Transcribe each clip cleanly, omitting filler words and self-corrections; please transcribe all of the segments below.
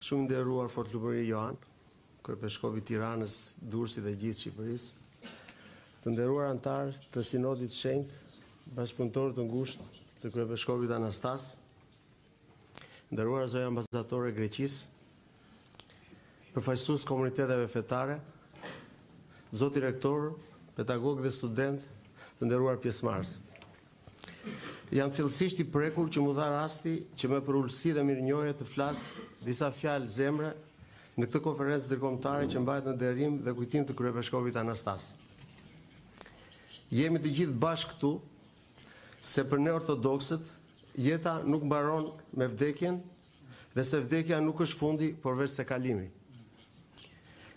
Shumë nderuar Fortlumëri Joan, Kryepeshkopi i Tiranës, Durrësit dhe gjithë Shqipërisë, të nderuar antar të Sinodit Shenjtë, bashkëpunëtorë të ngushtë të Kryepeshkopit Anastas, nderuar zonja ambasadore e Greqisë, përfaqësues komuniteteve fetare, zoti rektor, pedagog dhe student, të nderuar pjesëmarrës. Jam thellësisht i prekur që mu dha rasti që me për ulësi dhe mirënjohje të flas disa fjalë zemre në këtë konferencë ndërkombëtare që mbahet në nderim dhe kujtim të Kryepeshkopit Anastas. Jemi të gjithë bashkë këtu se për ne ortodoksët jeta nuk mbaron me vdekjen dhe se vdekja nuk është fundi, por veç se kalimi.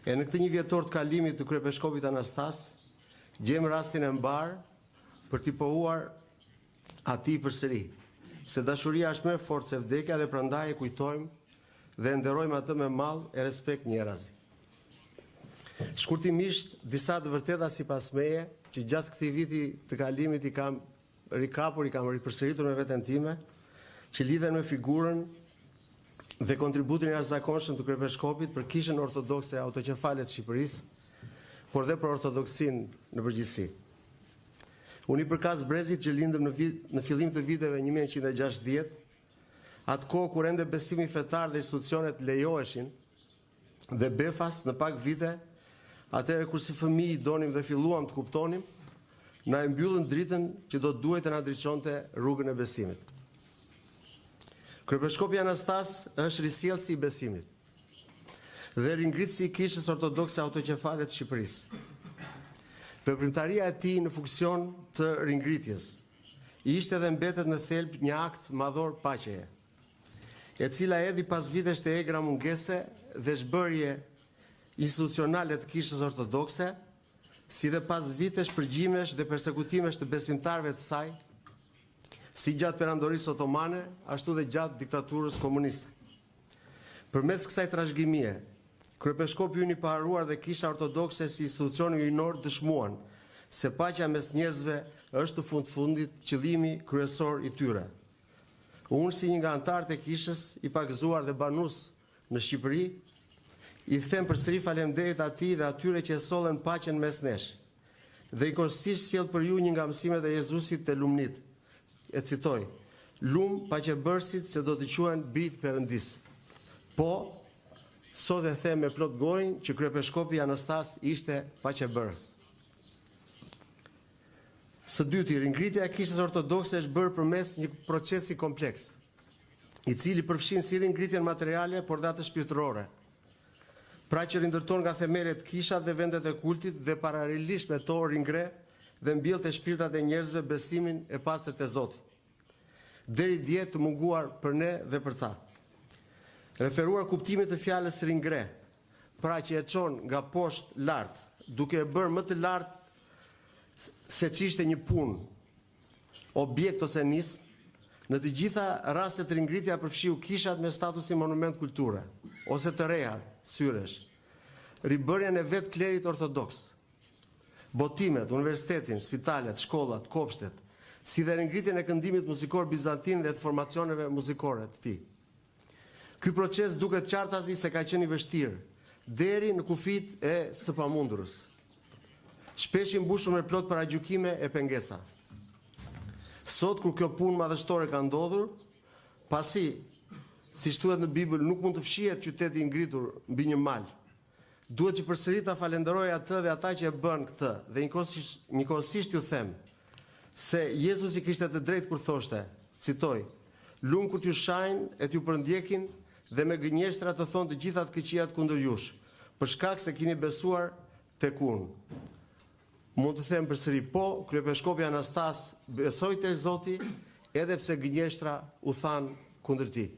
E në këtë një vjetor të kalimit të Kryepeshkopit Anastas, gjejmë rastin e mbar për t'i pohuar ati përsëri, se dashuria është më e fortë se vdekja dhe prandaj e kujtojmë dhe nderojmë atë me mall e respekt njerazi. Shkurtimisht, disa të vërteta sipas meje, që gjatë këtij viti të kalimit i kam rikapur, i kam ripërsëritur me veten time, që lidhen me figurën dhe kontributin e jashtëzakonshëm të Kryepeshkopit për Kishën Ortodokse Autoqefale të Shqipërisë, por dhe për ortodoksin në përgjithësi. Unë i përkas brezit që lindëm në fillim të viteve 1960, atë kohë kur ende besimi fetar dhe institucionet lejoheshin dhe befas në pak vite, atëherë kur si fëmijë donim dhe filluam të kuptonim, na e mbyllën dritën që do duhet të na drejtonte rrugën e besimit. Kryepeshkopi Anastas është risjellësi i besimit dhe ringritësi i Kishës Ortodokse Autoqefale të Shqipërisë. Veprimtaria e tij në funksion të ringritjes ishte dhe mbetet në thelb një akt madhor paqeje, e cila erdhi pas vitesh të egra mungese dhe zhbërje institucionale të Kishës Ortodokse, si dhe pas vitesh përgjimesh dhe persekutimesh të besimtarëve të saj, si gjatë perandorisë otomane, ashtu dhe gjatë diktaturës komuniste. Përmes kësaj trashëgimie, Kryepeshkopi ynë i paharuar dhe Kisha Ortodokse si institucioni hyjnor dëshmuan se paqja mes njerëzve është në fundit qëllimi kryesor i tyre. Unë si një nga antarët e Kishës i pakëzuar dhe banus në Shqipëri, i them përsëri faleminderit atij dhe atyre që e sollen paqen mes nesh. Dhe i kostisht sjell për ju një nga mësimet e Jezusit te lumnit. E citoj: "Lum paqebërësit se do të quhen bijtë Perëndis." Po, sot e them me plot gojë që Kryepeshkopi Anastas ishte paqebërës. Së dyti, ringritja e Kishës Ortodokse është bërë përmes një procesi kompleks, i cili përfshin si ringritjen materiale, por dhe atë shpirtërore. Pra që rindërton nga themelet kishat dhe vendet e kultit dhe paralelisht me to ringre dhe mbjell te shpirtat e njerëzve besimin e pastërt te Zoti, deri dje të munguar për ne dhe për ta. Referuar kuptimit të fjalës ringre, pra që e çon nga poshtë lart, duke e bërë më të lartë se ç'ishte një punë, objekt ose nismë, në të gjitha rastet ringritja përfshiu kishat me statusin monument kulture, ose të reja, syresh, ribërjen e vetë klerit ortodoks, botimet, universitetin, spitalet, shkollat, kopshtet, si dhe ringritjen e këndimit muzikor bizantin dhe të formacioneve muzikore të tij. Ky proces duket qartazi se ka qenë i vështirë, deri në kufit e së pamundurës. Shpesh i mbushur me plot paragjykime e pengesa. Sot kur kjo punë madhështore ka ndodhur, pasi, siç thuhet në Bibël, nuk mund të fshihet qyteti i ngritur mbi një mal, duhet që përsëri ta falenderoj atë dhe ata që e bën këtë, dhe njëkohësisht ju them se Jezusi kishte të drejtë kur thoshte, citoj: "Lum kur t'ju shajnë e t'ju përndjekin dhe me gënjeshtra të thonë të gjithat këqijat kundër jush, për shkak se keni besuar tek unë." Mund të them përsëri, po, Kryepeshkopi Anastas besoi tek Zoti, edhe pse gënjeshtra u than kundër tij.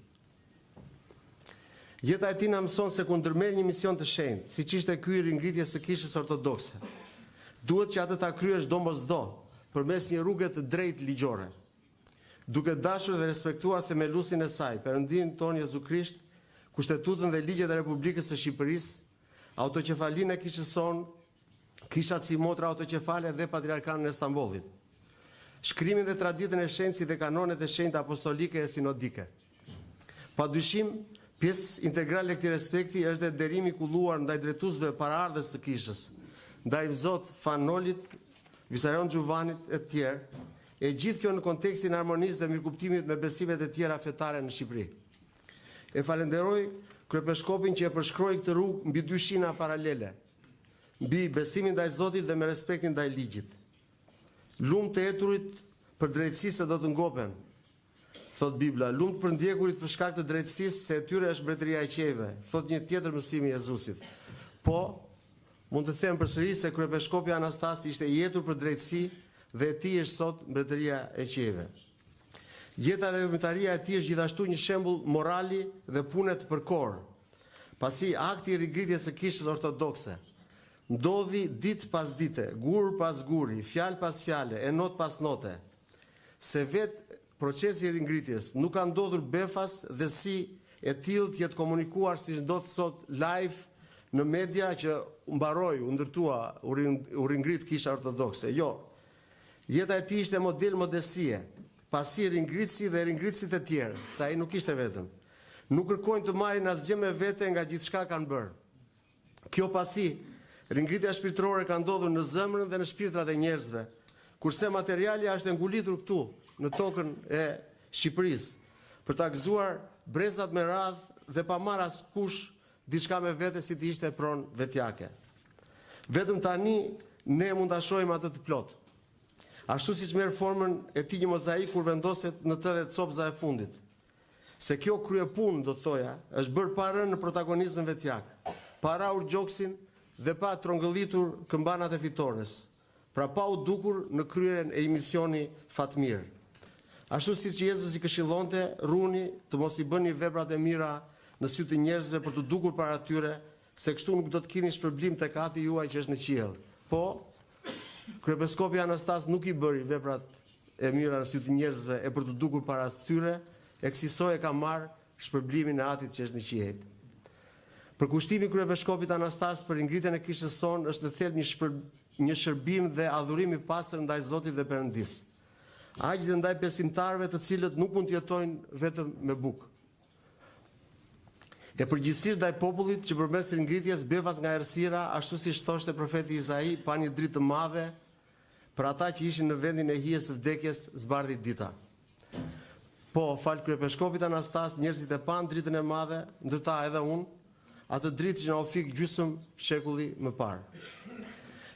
Jeta e tij na mëson se kur ndërmerr një mision të shenjtë, siç ishte ky i ringritjes së Kishës Ortodokse, duhet që atë ta kryesh domosdo përmes një rruge të drejtë ligjore, duke dashur dhe respektuar themelusin e saj, Perëndin ton Jezu Krisht, Kushtetutën dhe ligjet e Republikës së Shqipërisë, autoqefalinë e kishës son, kishat si motra autoqefale dhe patriarkanën e Stambollit, shkrimin dhe traditën e shenjtë si dhe kanonet e shenjtë apostolike e sinodike. Padyshim, Pjesë integrale e këtij respekti është dhe derimi i kulluar ndaj drejtuesve paraardhës së kishës, ndaj Zot Fanolit, Visarion Gjuvanit e të tjerë, e gjithë kjo në kontekstin e harmonisë dhe mirëkuptimit me besimet e tjera fetare në Shqipëri. E falenderoj Kryepeshkopin që e përshkroi këtë rrugë mbi dy shina paralele, mbi besimin ndaj Zotit dhe me respektin ndaj ligjit. Lumë të eturit për drejtësi se do të ngopen, thot Bibla, lumë të përndjekurit për shkak të drejtësisë se e tyre është mbretëria e qejve, thot një tjetër mësim i Jezusit. Po, mund të them përsëri se Kryepeshkopi Anastasi ishte i etur për drejtësi dhe e tij është sot mbretëria e qejve. Jeta dhe veprimtaria e tij është gjithashtu një shembull morali dhe pune të përkor. Pasi akti i rigritjes së kishës ortodokse ndodhi ditë pas dite, gur pas guri, fjalë pas fjale, e not pas note, se vetë procesi i ringritjes nuk ka ndodhur befas dhe si e tillë të jetë komunikuar si ndodh sot live në media që mbaroi, u ndërtua, u ringrit kisha ortodokse. Jo. Jeta e tij ishte model modestie, pasi ringritësi dhe ringritësit e tjerë, sa ai nuk ishte vetëm. Nuk kërkojnë të marrin asgjë me vete nga gjithçka kanë bërë. Kjo pasi ringritja shpirtërore ka ndodhur në zemrën dhe në shpirtrat e njerëzve, kurse materiali është ngulitur këtu, në tokën e Shqipërisë, për ta gëzuar brezat me radhë dhe pa marrë askush diçka me vete si të ishte pronë vetjake. Vetëm tani ne mund ta shohim atë të plot. Ashtu siç merr formën e tij një mozaik kur vendoset në të dhe copza e fundit. Se kjo kryepunë, do të thoja, është bërë pa rënë në protagonizëm vetjak, pa rrahur gjoksin dhe pa trongëllitur këmbanat e fitores, pra pa u dukur në kryerjen e misioni fatmir. Ashtu siç Jezusi i këshillonte, ruani të mos i bëni veprat e mira në sy të njerëzve për të dukur para tyre, se kështu nuk do të keni shpërblim tek Ati juaj që është në qiell. Po, Kryepeshkopi Anastas nuk i bëri veprat e mira në sy të njerëzve e për të dukur para tyre, e kësaj e ka marrë shpërblimin e Atit që është në qiell. Përkushtimi i Kryepeshkopit Anastas për ngritjen e kishës son është në thelb një shërbim dhe adhurim i pastër ndaj Zotit dhe Perëndis. Aq dhe ndaj besimtarëve të cilët nuk mund të jetojnë vetëm me bukë. E përgjithsisht ndaj popullit që përmes ngritjes befas nga errësira, ashtu siç thoshte profeti Izai, pa një dritë të madhe për ata që ishin në vendin e hijes së vdekjes zbardhi dita. Po, fal Kryepeshkopit Anastas, njerëzit e pan dritën e madhe, ndërta edhe unë, atë dritë që na u fik gjysmë shekulli më parë.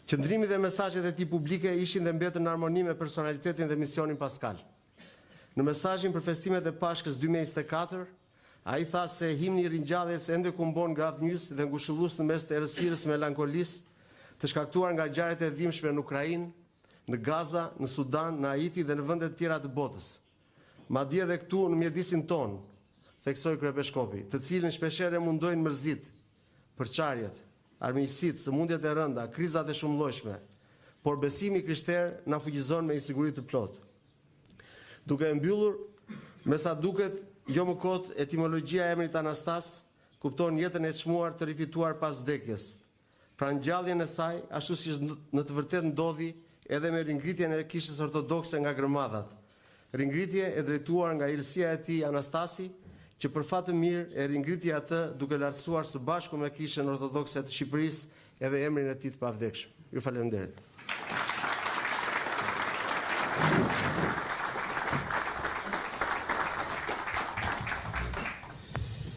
Qëndrimi dhe mesazhet e tij publike ishin dhe mbetën në harmoni me personalitetin dhe misionin paskal. Në mesazhin për festimet e Pashkës 2024, ai tha se himni i ringjalljes ende kumbon nga athënjys dhe ngushëllues në mes të errësirës melankolisë të shkaktuar nga ngjarjet e dhimbshme në Ukrainë, në Gaza, në Sudan, në Haiti dhe në vende të tjera të botës. Madje edhe këtu në mjedisin ton, theksoi Kryepeshkopi, të cilën shpeshherë mundojnë mërzit, përçarjet, armiqësitë, sëmundjet e rënda, krizat e shumëllojshme, por besimi krishter na fuqizon me një siguri të plotë. Duke e mbyllur, me sa duket, jo më kot, etimologjia e emrit Anastas kupton jetën e çmuar të rifituar pas vdekjes. Pra ngjalljen e saj, ashtu siç në të vërtetë ndodhi edhe me ringritjen e kishës ortodokse nga gërmadhat. Ringritje e drejtuar nga ilësia e tij Anastasi, që për fat të mirë e ringriti atë duke lartësuar së bashku me kishën ortodokse të Shqipërisë edhe emrin e tij të pavdekshëm. Ju falenderoj.